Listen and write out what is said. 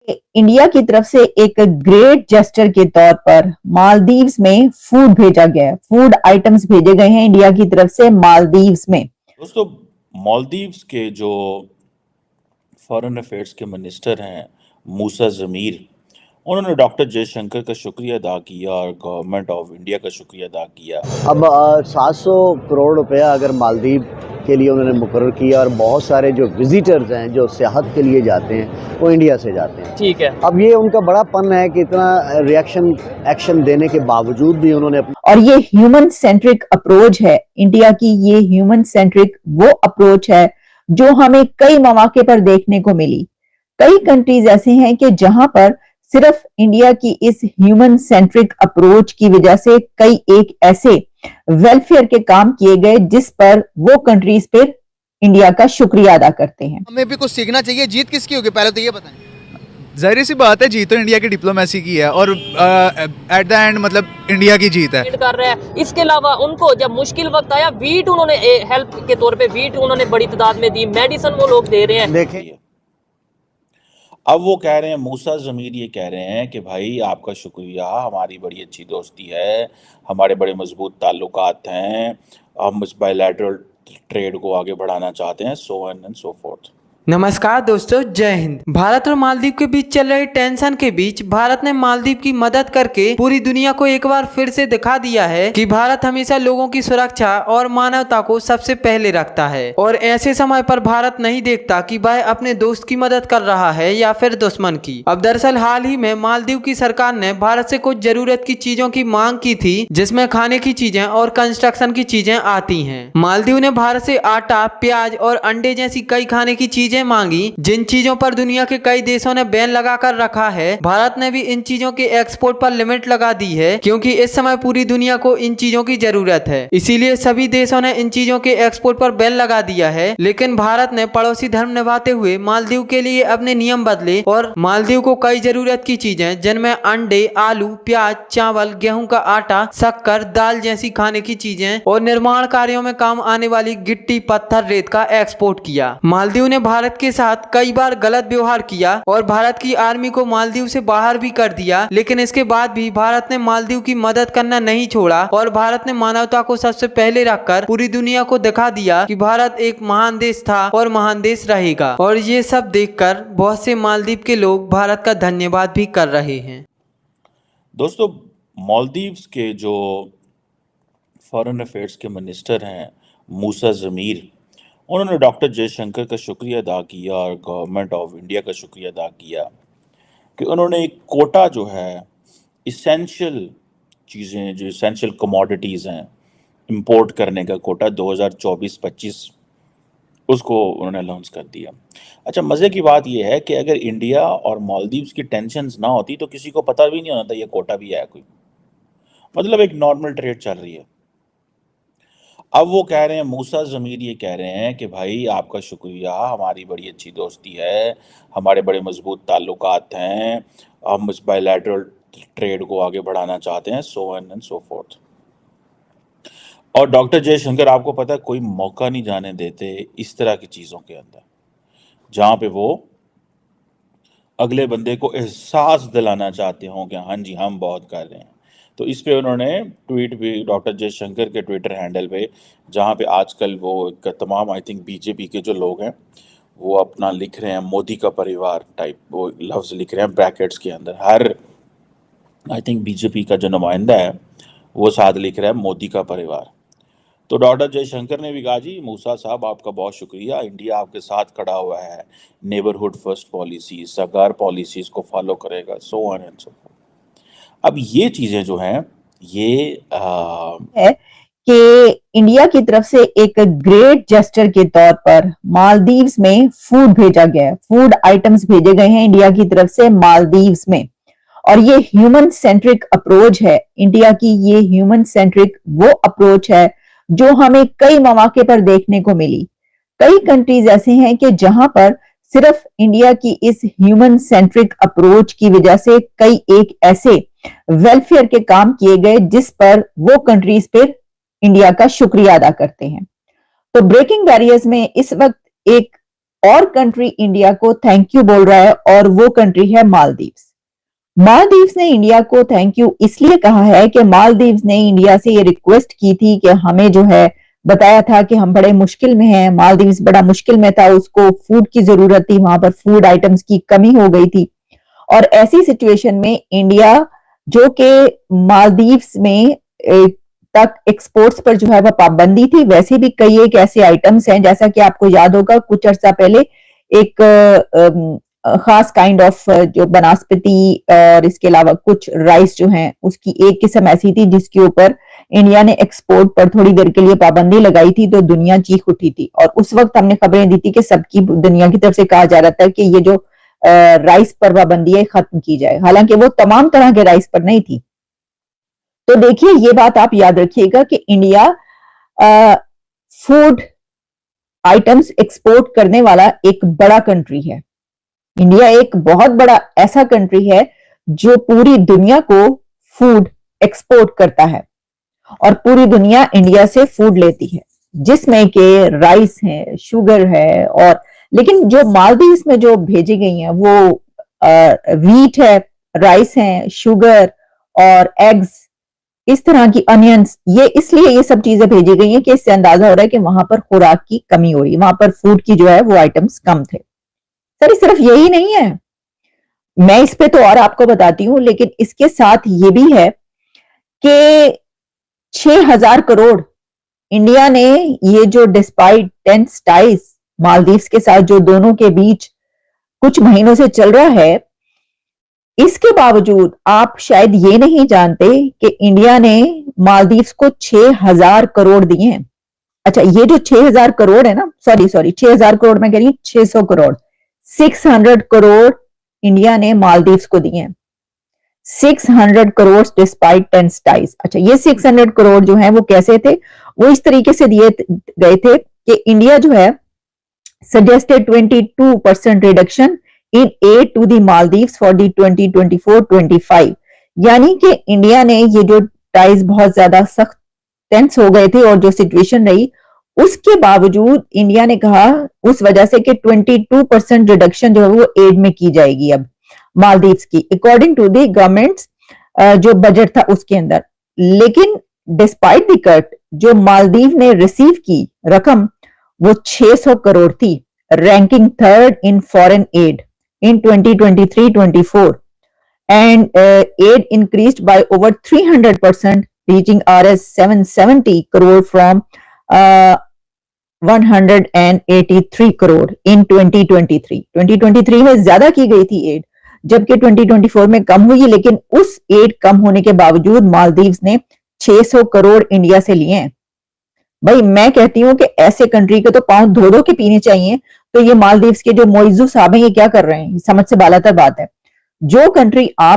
India की तरफ से एक ग्रेट जेस्चर के तौर पर मालदीव्स में फूड भेजा गया है। फूड आइटम्स भेजे गए हैं इंडिया की तरफ से मालदीव्स में। दोस्तों, मालदीव्स के जो फॉरेन अफेयर्स के मिनिस्टर हैं मूसा ज़मीर, उन्होंने डॉक्टर जयशंकर का शुक्रिया अदा किया और गवर्नमेंट ऑफ इंडिया का शुक्रिया अदा किया। अब 700 करोड़ रुपया अगर मालदीव के लिए उन्होंने मुकर्रर किया और बहुत सारे जो विजिटर्स हैं जो सियाहत के लिए जाते हैं वो इंडिया से जाते हैं। ठीक है। अब ये उनका बड़ा पन है कि इतना एक्शन देने के बावजूद भी उन्होंने और ये ह्यूमन सेंट्रिक अप्रोच है इंडिया की। ये ह्यूमन सेंट्रिक वो अप्रोच है जो हमें कई मौके पर देखने को मिली। कई कंट्रीज ऐसे हैं कि जहां पर सिर्फ इंडिया की इस ह्यूमन सेंट्रिक अप्रोच की वजह से कई एक ऐसे वेलफेयर के काम किए गए जिस पर वो कंट्रीज फिर इंडिया का शुक्रिया अदा करते हैं। हमें भी कुछ सीखना चाहिए। जीत किसकी होगी पहले तो ये बताएं। जाहिर सी बात है, जीत तो इंडिया की डिप्लोमेसी की है और एट द एंड मतलब इंडिया की जीत है। कर रहा है। इसके अलावा उनको जब मुश्किल वक्त आया वीट उन्होंने हेल्प के तौर पे वीट उन्होंने बड़ी तादाद में दी, मेडिसिन वो लोग दे रहे हैं। देखें अब वो कह रहे हैं, मूसा ज़मीर ये कह रहे हैं कि भाई आपका शुक्रिया, हमारी बड़ी अच्छी दोस्ती है, हमारे बड़े मजबूत ताल्लुकात हैं, हम इस बायलैटरल ट्रेड को आगे बढ़ाना चाहते हैं, so on and so fourth. नमस्कार दोस्तों, जय हिंद। भारत और मालदीव के बीच चल रहे टेंशन के बीच भारत ने मालदीव की मदद करके पूरी दुनिया को एक बार फिर से दिखा दिया है कि भारत हमेशा लोगों की सुरक्षा और मानवता को सबसे पहले रखता है। और ऐसे समय पर भारत नहीं देखता कि वह अपने दोस्त की मदद कर रहा है या फिर दुश्मन की। अब दरअसल हाल ही में मालदीव की सरकार ने भारत से कुछ जरूरत की चीजों की मांग की थी, जिसमें खाने की चीजें और कंस्ट्रक्शन की चीजें आती हैं। मालदीव ने भारत से आटा, प्याज और अंडे जैसी कई खाने की चीजें मांगी, जिन चीजों पर दुनिया के कई देशों ने बैन लगाकर रखा है। भारत ने भी इन चीजों के एक्सपोर्ट पर लिमिट लगा दी है, क्योंकि इस समय पूरी दुनिया को इन चीजों की जरूरत है। इसीलिए सभी देशों ने इन चीजों के एक्सपोर्ट पर बैन लगा दिया है। लेकिन भारत ने पड़ोसी धर्म निभाते हुए मालदीव के लिए अपने नियम बदले और मालदीव को कई जरूरत की चीजें, जिनमें अंडे, आलू, प्याज, चावल, गेहूं का आटा, शक्कर, दाल जैसी खाने की चीजें और निर्माण कार्यों में काम आने वाली गिट्टी, पत्थर, रेत का एक्सपोर्ट किया। मालदीव ने भारत के साथ कई बार गलत व्यवहार किया और भारत की आर्मी को मालदीव से बाहर भी कर दिया, लेकिन इसके बाद भी भारत ने मालदीव की मदद करना नहीं छोड़ा और भारत ने मानवता को सबसे पहले रखकर पूरी दुनिया को दिखा दिया कि भारत एक महान देश था और महान देश रहेगा। और ये सब देखकर बहुत से मालदीव के लोग भारत का धन्यवाद भी कर रहे हैं। दोस्तों, मालदीव्स के जो फॉरेन अफेयर्स के मिनिस्टर हैं मूसा ज़मीर, उन्होंने डॉक्टर जयशंकर का शुक्रिया अदा किया और गवर्नमेंट ऑफ इंडिया का शुक्रिया अदा किया कि उन्होंने एक कोटा जो है इसेंशियल चीज़ें, जो इसेंशियल कमोडिटीज़ हैं, इंपोर्ट करने का कोटा 2024-25 उसको उन्होंने अनाउंस कर दिया। अच्छा, मज़े की बात यह है कि अगर इंडिया और मालदीव्स की टेंशन्स ना होती तो किसी को पता भी नहीं होता ये कोटा भी है कोई, मतलब एक नॉर्मल ट्रेड चल रही है। अब वो कह रहे हैं, मूसा ज़मीर ये कह रहे हैं कि भाई आपका शुक्रिया, हमारी बड़ी अच्छी दोस्ती है, हमारे बड़े मजबूत ताल्लुकात हैं, हम इस बायलैटरल ट्रेड को आगे बढ़ाना चाहते हैं, so on and so fourth. और डॉक्टर जयशंकर, आपको पता है, कोई मौका नहीं जाने देते इस तरह की चीज़ों के अंदर जहाँ पे वो अगले बंदे को एहसास दिलाना चाहते हों कि हाँ जी हम बहुत कर रहे हैं। तो इस पे उन्होंने ट्वीट भी डॉक्टर जयशंकर के ट्विटर हैंडल पे, जहाँ पे आजकल वो तमाम आई थिंक बीजेपी के जो लोग हैं वो अपना लिख रहे हैं मोदी का परिवार टाइप, वो लफ्ज़ लिख रहे हैं ब्रैकेट्स के अंदर। हर आई थिंक बीजेपी का जो नुमाइंदा है वो साथ लिख रहा है मोदी का परिवार। तो डॉक्टर जयशंकर ने भी कहा, जी मूसा साहब आपका बहुत शुक्रिया, इंडिया आपके साथ खड़ा हुआ है, नेबरहुड फर्स्ट पॉलिसी, सरकार पॉलिसीज़ को फॉलो करेगा, so on and so fourth. अब ये चीजें जो हैं ये है कि इंडिया की तरफ से एक ग्रेट जेस्चर के तौर पर मालदीव्स में फूड भेजा गया है। फूड आइटम्स भेजे गए हैं इंडिया की तरफ से मालदीव्स में। और ये ह्यूमन सेंट्रिक अप्रोच है इंडिया की। ये ह्यूमन सेंट्रिक वो अप्रोच है जो हमें कई मौके पर देखने को मिली। कई कंट्रीज ऐसे हैं कि जहां पर सिर्फ इंडिया की इस ह्यूमन सेंट्रिक अप्रोच की वजह से कई एक ऐसे वेलफेयर के काम किए गए जिस पर वो कंट्रीज फिर इंडिया का शुक्रिया अदा करते हैं। तो ब्रेकिंग बैरियर्स में इस वक्त एक और कंट्री इंडिया को थैंक यू बोल रहा है और वो कंट्री है मालदीव्स। मालदीव्स ने इंडिया को थैंक यू इसलिए कहा है कि मालदीव्स ने इंडिया से ये रिक्वेस्ट की थी कि हमें जो है बताया था कि हम बड़े मुश्किल में हैं, मालदीव्स बड़ा मुश्किल में था, उसको फूड की जरूरत थी, वहां पर फूड आइटम्स की कमी हो गई थी और ऐसी सिचुएशन में इंडिया जो कि मालदीव्स में तक एक्सपोर्ट्स पर जो है वह पाबंदी थी, वैसे भी कई एक ऐसे आइटम्स हैं जैसा कि आपको याद होगा कुछ अर्सा पहले एक खास काइंड ऑफ जो बनास्पति और इसके अलावा कुछ राइस जो हैं उसकी एक किस्म ऐसी थी जिसके ऊपर इंडिया ने एक्सपोर्ट पर थोड़ी देर के लिए पाबंदी लगाई थी तो दुनिया चीख उठी थी और उस वक्त हमने खबरें दी थी कि सबकी दुनिया की तरफ से कहा जा रहा था कि ये जो राइस पर पाबंदी है खत्म की जाए, हालांकि वो तमाम तरह के राइस पर नहीं थी। तो देखिए ये बात आप याद रखिएगा कि इंडिया फूड आइटम्स एक्सपोर्ट करने वाला एक बड़ा कंट्री है। इंडिया एक बहुत बड़ा ऐसा कंट्री है जो पूरी दुनिया को फूड एक्सपोर्ट करता है और पूरी दुनिया इंडिया से फूड लेती है जिसमें के राइस है, शुगर है और लेकिन जो मालदीव्स में जो भेजी गई हैं वो वीट है, राइस है, शुगर और एग्स, इस तरह की अनियंस, ये इसलिए ये सब चीजें भेजी गई हैं कि इससे अंदाजा हो रहा है कि वहां पर खुराक की कमी हो रही है, वहां पर फूड की जो है वो आइटम्स कम थे। सर सिर्फ यही नहीं है, मैं इस पे तो और आपको बताती हूं, लेकिन इसके साथ ये भी है कि 6,000 करोड़ इंडिया ने ये जो डिस्पाइट टेंस टाइज मालदीव्स के साथ जो दोनों के बीच कुछ महीनों से चल रहा है, इसके बावजूद आप शायद ये नहीं जानते कि इंडिया ने मालदीव्स को 6,000 करोड़ दिए हैं। अच्छा, ये जो 6,000 करोड़ है ना, सॉरी 6,000 करोड़ मैं कह रही हूं 600 करोड़, 600 करोड़ इंडिया ने मालदीव्स को दिए हैं। 600 करोड़ डिस्पाइट टेंस टाइज। अच्छा, ये 600 करोड़ जो है वो कैसे थे? वो इस तरीके से दिए गए थे कि इंडिया जो है suggested 22% reduction in aid to the Maldives for the 2024-25, यानी कि इंडिया ने ये जो टाइज बहुत ज्यादा सख्त टेंस हो गए थे और जो सिचुएशन रही उसके बावजूद इंडिया ने कहा उस वजह से कि 22% रिडक्शन जो है वो एड में की जाएगी अब मालदीव्स की, अकॉर्डिंग टू दी गवर्नमेंट्स जो बजट था उसके अंदर। लेकिन डिस्पाइट द कट जो मालदीव ने रिसीव की रकम वो 600 करोड़ थी, ranking third in foreign aid in 2023-24 and aid increased by over 300%, reaching RS 770 crore from 183 crore in 2023 में ज्यादा की गई थी एड, जबकि 2024 में कम हुई, लेकिन उस एड कम होने के बावजूद मालदीव्स ने 600 करोड़ इंडिया से लिए हैं। भाई मैं कहती हूं कि ऐसे कंट्री के तो पांव धो धो के पीने चाहिए। तो ये मालदीव्स के जो मोइजू साहब हैं ये क्या कर रहे हैं, समझ से बालातर बात है। जो कंट्री आप